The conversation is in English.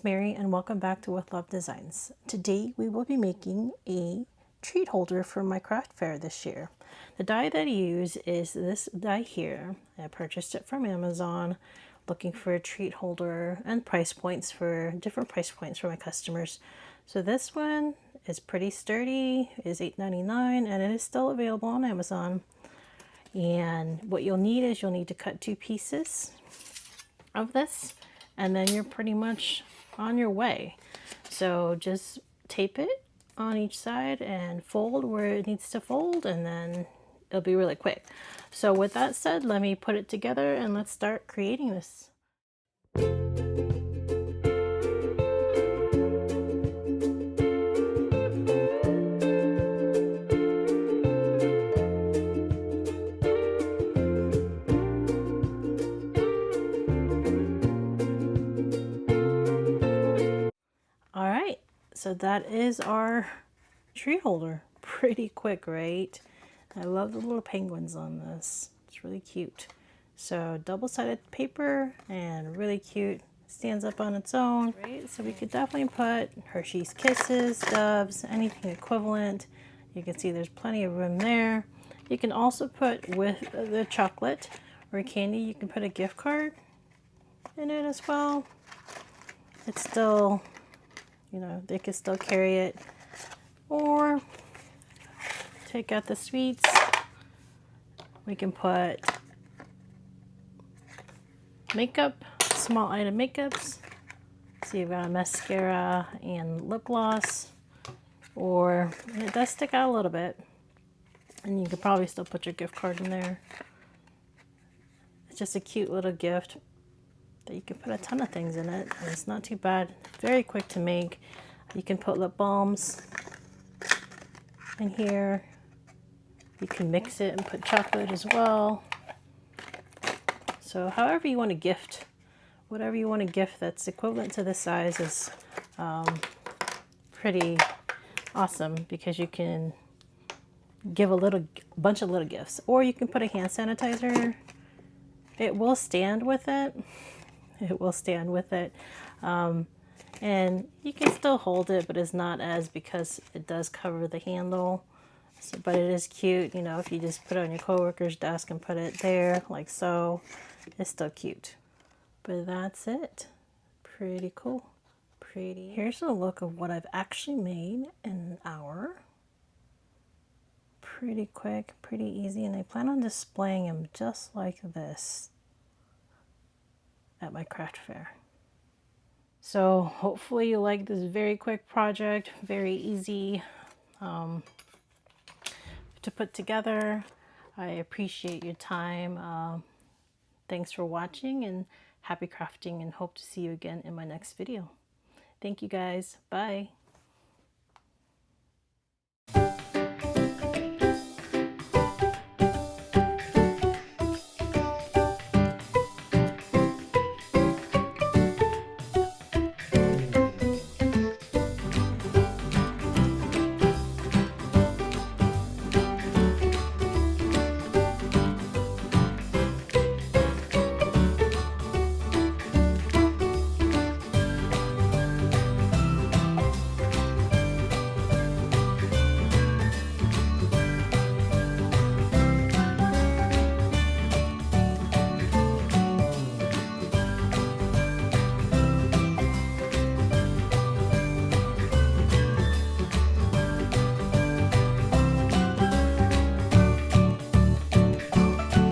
it's Mary and welcome back to With Love Designs. Today we will be making a treat holder for my craft fair this year. The die that I use is this die here. I purchased it from Amazon, looking for a treat holder and different price points for my customers. So this one is pretty sturdy, is $8.99, and it is still available on Amazon. And what you'll need is you'll need to cut 2 pieces of this, and then you're pretty much on your way. So just tape it on each side and fold where it needs to fold, and then it'll be really quick. So with that said, let me put it together and let's start creating this. All right, so that is our tree holder. Pretty quick, right? I love the little penguins on this. It's really cute. So double-sided paper and really cute. Stands up on its own, right? So we could definitely put Hershey's Kisses, Doves, anything equivalent. You can see there's plenty of room there. You can also put, with the chocolate or candy, you can put a gift card in it as well. It's still, you know, they can still carry it. Or take out the sweets. We can put makeup, small item makeups. So you've got a mascara and lip gloss, and it does stick out a little bit. And you could probably still put your gift card in there. It's just a cute little gift that you can put a ton of things in it, and it's not too bad. Very quick to make. You can put lip balms in here. You can mix it and put chocolate as well. So however you want to gift, whatever you want to gift that's equivalent to this size is pretty awesome, because you can give a bunch of little gifts. Or you can put a hand sanitizer. It will stand with it. It will stand with it. And you can still hold it, but it's not as, because it does cover the handle. So, but it is cute, you know, if you just put it on your coworker's desk and put it there like so, it's still cute. But that's it. Pretty cool. Pretty. Here's a look of what I've actually made in an hour. Pretty quick, pretty easy, and I plan on displaying them just like this at my craft fair. So hopefully you like this very quick project, very easy to put together. I appreciate your time. Thanks for watching, and happy crafting, and hope to see you again in my next video. Thank you guys. Bye.